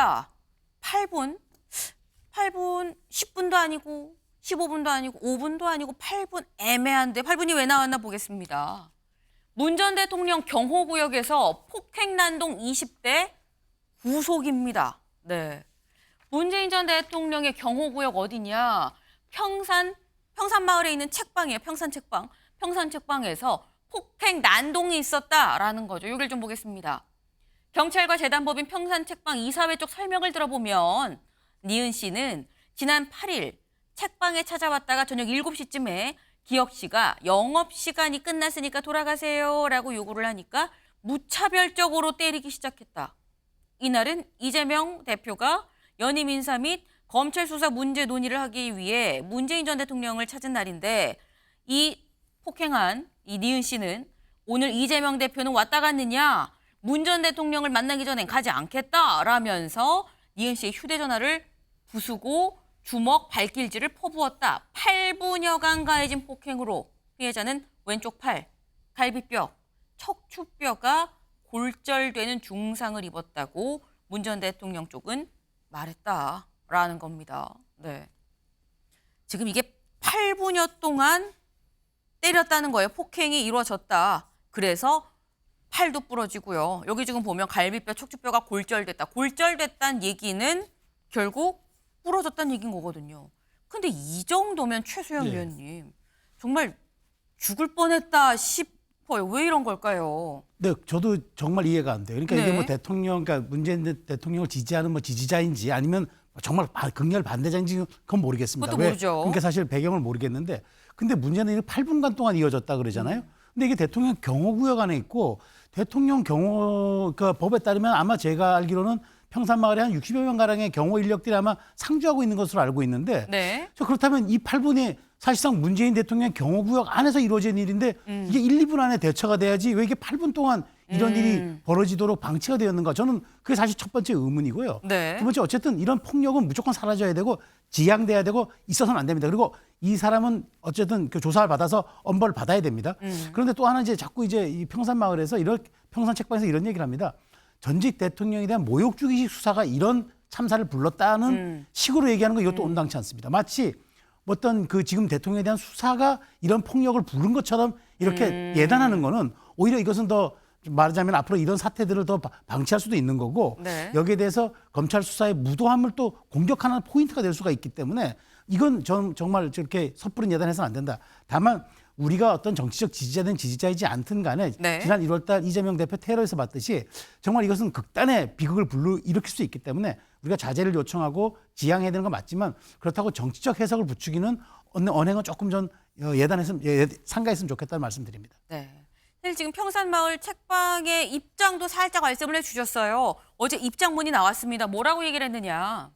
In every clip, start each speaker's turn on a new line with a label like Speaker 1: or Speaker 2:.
Speaker 1: 했다. 8분? 8분 10분도 아니고 15분도 아니고 5분도 아니고 8분 애매한데 8분이 왜 나왔나 보겠습니다. 문 전 대통령 경호구역에서 폭행난동 20대 구속입니다. 네. 문재인 전 대통령의 경호구역 어디냐? 평산마을에 있는 책방이에요. 평산책방. 평산책방에서 폭행 난동이 있었다라는 거죠. 여기를 좀 보겠습니다. 경찰과 재단법인 평산책방 이사회 쪽 설명을 들어보면 니은 씨는 지난 8일 책방에 찾아왔다가 저녁 7시쯤에 기혁 씨가 영업시간이 끝났으니까 돌아가세요 라고 요구를 하니까 무차별적으로 때리기 시작했다. 이날은 이재명 대표가 연임 인사 및 검찰 수사 문제 논의를 하기 위해 문재인 전 대통령을 찾은 날인데 이 폭행한 이 니은 씨는 오늘 이재명 대표는 왔다 갔느냐? 문 전 대통령을 만나기 전엔 가지 않겠다라면서 니은 씨의 휴대전화를 부수고 주먹, 발길질을 퍼부었다. 8분여간 가해진 폭행으로 피해자는 왼쪽 팔, 갈비뼈, 척추뼈가 골절되는 중상을 입었다고 문 전 대통령 쪽은 말했다라는 겁니다. 네. 지금 이게 8분여 동안 때렸다는 거예요. 폭행이 이루어졌다. 그래서 팔도 부러지고요. 여기 지금 보면 갈비뼈, 척추뼈가 골절됐다. 골절됐다는 얘기는 결국 부러졌다는 얘기인 거거든요. 근데 이 정도면 최수영 의원님 정말 죽을 뻔했다 싶어요. 왜 이런 걸까요?
Speaker 2: 네, 저도 정말 이해가 안 돼요. 그러니까 이게 뭐 대통령, 그러니까 문재인 대통령을 지지하는 뭐 지지자인지 아니면 정말 극렬 반대자인지 그건 모르겠습니다.
Speaker 1: 그것도 모르죠.
Speaker 2: 그러니까 사실 배경을 모르겠는데, 근데 문제는 8분간 동안 이어졌다 그러잖아요. 근데 이게 대통령 경호구역 안에 있고 대통령 경호 그 법에 따르면 아마 제가 알기로는 평산마을에 한 60여 명 가량의 경호 인력들이 아마 상주하고 있는 것으로 알고 있는데, 저 그렇다면 이 8분이 사실상 문재인 대통령 경호구역 안에서 이루어진 일인데 이게 1, 2분 안에 대처가 돼야지 왜 이게 8분 동안 이런 일이 벌어지도록 방치가 되었는가? 저는 그게 사실 첫 번째 의문이고요. 두 번째, 어쨌든 이런 폭력은 무조건 사라져야 되고 지양돼야 되고 있어서는 안 됩니다. 그리고 이 사람은 어쨌든 그 조사를 받아서 엄벌을 받아야 됩니다. 그런데 또 하나 이제 자꾸 이제 이 평산마을에서 평산책방에서 이런 얘기를 합니다. 전직 대통령에 대한 모욕주기식 수사가 이런 참사를 불렀다는 식으로 얘기하는 거 이것도 온당치 않습니다. 마치 어떤 그 지금 대통령에 대한 수사가 이런 폭력을 부른 것처럼 이렇게 예단하는 거는 오히려 이것은 더 말하자면 앞으로 이런 사태들을 더 방치할 수도 있는 거고 여기에 대해서 검찰 수사의 무도함을 또 공격하는 포인트가 될 수가 있기 때문에 이건 정말 저렇게 섣부른 예단해서는 안 된다. 다만 우리가 어떤 정치적 지지자든 지지자이지 않든 간에 지난 1월 달 이재명 대표 테러에서 봤듯이 정말 이것은 극단의 비극을 일으킬 수 있기 때문에 우리가 자제를 요청하고 지양해야 되는 건 맞지만 그렇다고 정치적 해석을 부추기는 언행은 조금 전 삼가했으면 좋겠다는 말씀드립니다.
Speaker 1: 네. 사실 지금 평산마을 책방의 입장도 살짝 말씀을 해주셨어요. 어제 입장문이 나왔습니다. 뭐라고 얘기를 했느냐.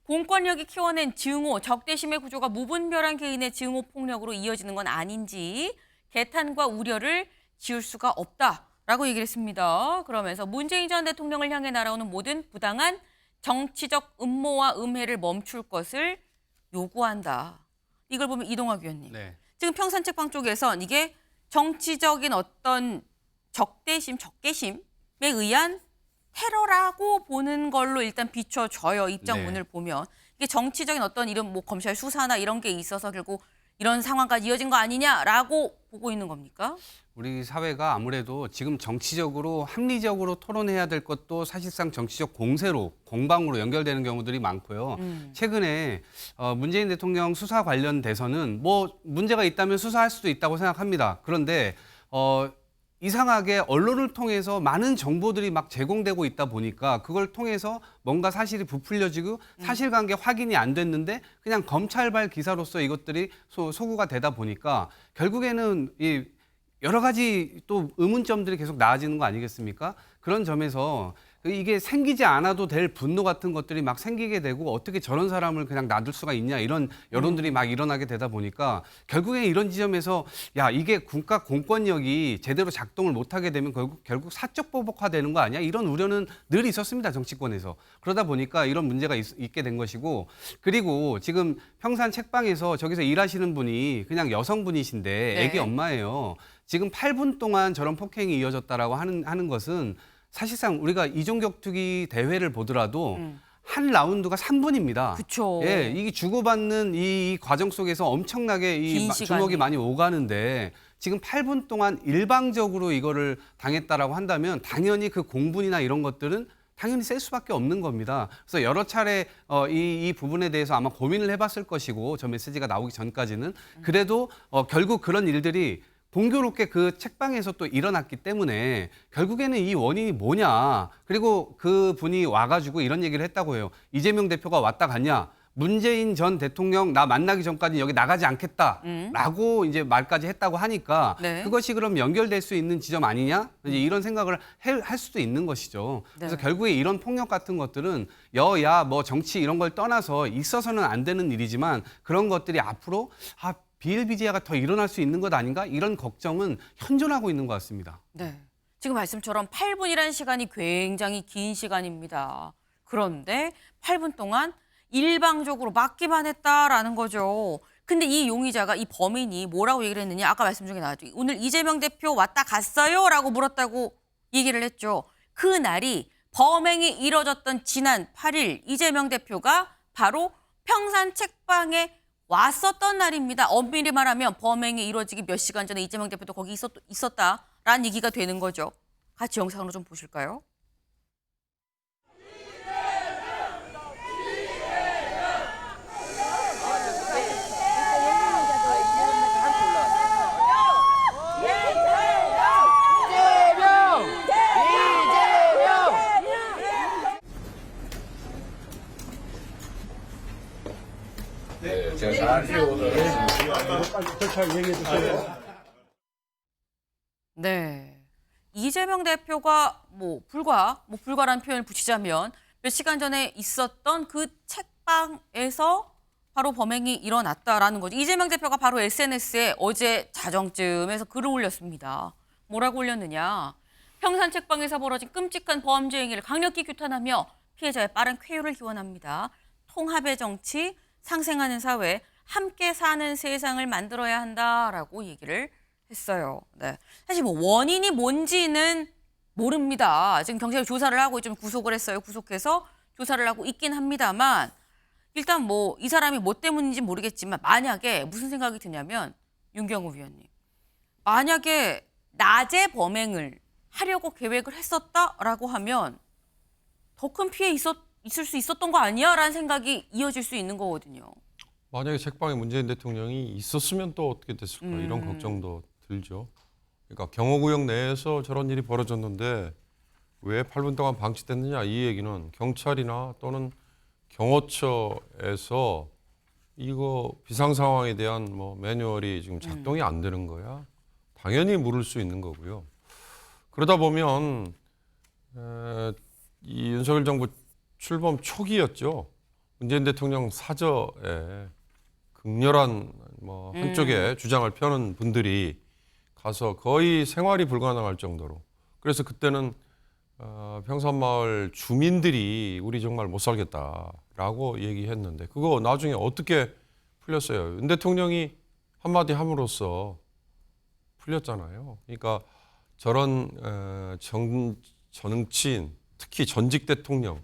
Speaker 1: 공권력이 키워낸 증오, 적대심의 구조가 무분별한 개인의 증오 폭력으로 이어지는 건 아닌지 개탄과 우려를 지울 수가 없다라고 얘기를 했습니다. 그러면서 문재인 전 대통령을 향해 날아오는 모든 부당한 정치적 음모와 음해를 멈출 것을 요구한다. 이걸 보면 이동학 위원님. 지금 평산책방 쪽에선 이게 정치적인 어떤 적개심에 의한 테러라고 보는 걸로 일단 비춰져요. 입장문을 보면. 이게 정치적인 어떤 이런 뭐 검찰 수사나 이런 게 있어서 결국 이런 상황까지 이어진 거 아니냐라고 보고 있는 겁니까?
Speaker 3: 우리 사회가 아무래도 지금 정치적으로 합리적으로 토론해야 될 것도 사실상 정치적 공방으로 연결되는 경우들이 많고요. 최근에 문재인 대통령 수사 관련돼서는 뭐 문제가 있다면 수사할 수도 있다고 생각합니다. 그런데 이상하게 언론을 통해서 많은 정보들이 막 제공되고 있다 보니까 그걸 통해서 뭔가 사실이 부풀려지고 사실관계 확인이 안 됐는데 그냥 검찰발 기사로서 이것들이 소구가 되다 보니까 결국에는 이 여러 가지 또 의문점들이 계속 나아지는 거 아니겠습니까? 그런 점에서 이게 생기지 않아도 될 분노 같은 것들이 막 생기게 되고 어떻게 저런 사람을 그냥 놔둘 수가 있냐 이런 여론들이 막 일어나게 되다 보니까 결국에 이런 지점에서 야 이게 국가 공권력이 제대로 작동을 못하게 되면 결국 사적 보복화되는 거 아니야? 이런 우려는 늘 있었습니다. 정치권에서. 그러다 보니까 이런 문제가 있게 된 것이고 그리고 지금 평산 책방에서 저기서 일하시는 분이 그냥 여성분이신데 애기 엄마예요. 지금 8분 동안 저런 폭행이 이어졌다라고 하는 것은 사실상 우리가 이종격투기 대회를 보더라도 한 라운드가 3분입니다.
Speaker 1: 그쵸.
Speaker 3: 예, 이게 주고받는 이 과정 속에서 엄청나게
Speaker 1: 긴
Speaker 3: 주먹이
Speaker 1: 시간이.
Speaker 3: 많이 오가는데 지금 8분 동안 일방적으로 이거를 당했다라고 한다면 당연히 그 공분이나 이런 것들은 당연히 셀 수밖에 없는 겁니다. 그래서 여러 차례 이 부분에 대해서 아마 고민을 해봤을 것이고 저 메시지가 나오기 전까지는 그래도 결국 그런 일들이 공교롭게 그 책방에서 또 일어났기 때문에 결국에는 이 원인이 뭐냐. 그리고 그 분이 와가지고 이런 얘기를 했다고 해요. 이재명 대표가 왔다 갔냐. 문재인 전 대통령 나 만나기 전까지 여기 나가지 않겠다라고 이제 말까지 했다고 하니까
Speaker 1: 네.
Speaker 3: 그것이 그럼 연결될 수 있는 지점 아니냐? 이제 이런 생각을 할 수도 있는 것이죠. 그래서
Speaker 1: 네.
Speaker 3: 결국에 이런 폭력 같은 것들은 여야 뭐 정치 이런 걸 떠나서 있어서는 안 되는 일이지만 그런 것들이 앞으로 비일비재가 더 일어날 수 있는 것 아닌가? 이런 걱정은 현존하고 있는 것 같습니다.
Speaker 1: 네. 지금 말씀처럼 8분이라는 시간이 굉장히 긴 시간입니다. 그런데 8분 동안 일방적으로 막기만 했다라는 거죠. 근데 이 용의자가 이 범인이 뭐라고 얘기를 했느냐. 아까 말씀 중에 나왔죠. 오늘 이재명 대표 왔다 갔어요? 라고 물었다고 얘기를 했죠. 그날이 범행이 이뤄졌던 지난 8일 이재명 대표가 바로 평산 책방에 왔었던 날입니다. 엄밀히 말하면 범행이 이루어지기 몇 시간 전에 이재명 대표도 거기 있었다라는 얘기가 되는 거죠. 같이 영상으로 좀 보실까요? 네. 이재명 대표가 불과라는 표현을 붙이자면 몇 시간 전에 있었던 그 책방에서 바로 범행이 일어났다라는 거죠. 이재명 대표가 바로 SNS에 어제 자정쯤에서 글을 올렸습니다. 뭐라고 올렸느냐. 평산 책방에서 벌어진 끔찍한 범죄 행위를 강력히 규탄하며 피해자의 빠른 쾌유를 기원합니다. 통합의 정치, 상생하는 사회, 함께 사는 세상을 만들어야 한다라고 얘기를 했어요. 네. 사실 뭐 원인이 뭔지는 모릅니다. 지금 경찰이 조사를 하고 좀 구속을 했어요. 구속해서 조사를 하고 있긴 합니다만 일단 뭐 이 사람이 뭐 때문인지 모르겠지만 만약에 무슨 생각이 드냐면 윤경호 위원님. 만약에 낮에 범행을 하려고 계획을 했었다라고 하면 더 큰 피해 있을 수 있었던 거 아니야? 라는 생각이 이어질 수 있는 거거든요.
Speaker 4: 만약에 책방에 문재인 대통령이 있었으면 또 어떻게 됐을까 이런 걱정도 들죠. 그러니까 경호구역 내에서 저런 일이 벌어졌는데 왜 8분 동안 방치됐느냐 이 얘기는 경찰이나 또는 경호처에서 이거 비상 상황에 대한 뭐 매뉴얼이 지금 작동이 안 되는 거야. 당연히 물을 수 있는 거고요. 그러다 보면 이 윤석열 정부 출범 초기였죠. 문재인 대통령 사저에 극렬한 뭐 한쪽에 주장을 펴는 분들이 가서 거의 생활이 불가능할 정도로. 그래서 그때는 평산마을 주민들이 우리 정말 못 살겠다라고 얘기했는데 그거 나중에 어떻게 풀렸어요? 윤 대통령이 한마디 함으로써 풀렸잖아요. 그러니까 저런 정치인, 특히 전직 대통령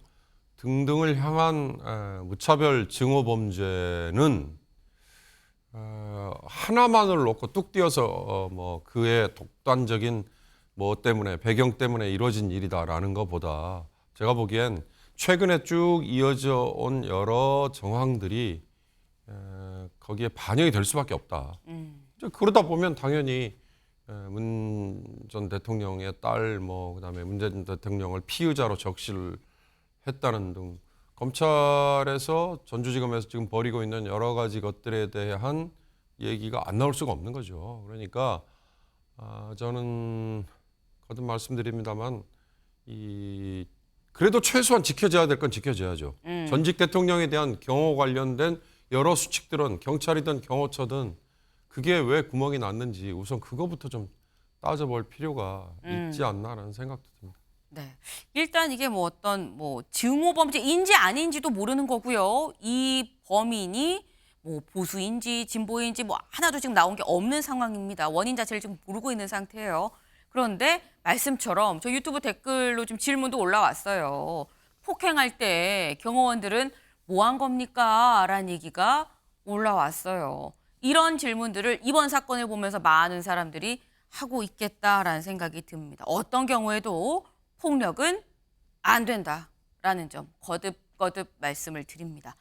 Speaker 4: 등등을 향한 무차별 증오 범죄는 하나만을 놓고 뚝 띄어서 뭐 그의 독단적인 뭐 때문에 배경 때문에 이루어진 일이다라는 것보다 제가 보기엔 최근에 쭉 이어져 온 여러 정황들이 거기에 반영이 될 수밖에 없다. 그러다 보면 당연히 문 전 대통령의 딸 뭐 그다음에 문재인 대통령을 피의자로 적시를 했다는 등 검찰에서 전주지검에서 지금 벌이고 있는 여러 가지 것들에 대한 얘기가 안 나올 수가 없는 거죠. 그러니까 저는 거듭 말씀드립니다만 그래도 최소한 지켜져야 될 건 지켜져야죠. 전직 대통령에 대한 경호 관련된 여러 수칙들은 경찰이든 경호처든 그게 왜 구멍이 났는지 우선 그거부터 좀 따져볼 필요가 있지 않나라는 생각도 듭니다.
Speaker 1: 네. 일단 이게 뭐 어떤 증오 범죄인지 아닌지도 모르는 거고요. 이 범인이 뭐 보수인지 진보인지 뭐 하나도 지금 나온 게 없는 상황입니다. 원인 자체를 지금 모르고 있는 상태예요. 그런데 말씀처럼 저 유튜브 댓글로 좀 질문도 올라왔어요. 폭행할 때 경호원들은 뭐 한 겁니까? 라는 얘기가 올라왔어요. 이런 질문들을 이번 사건을 보면서 많은 사람들이 하고 있겠다라는 생각이 듭니다. 어떤 경우에도 폭력은 안 된다라는 점 거듭거듭 말씀을 드립니다.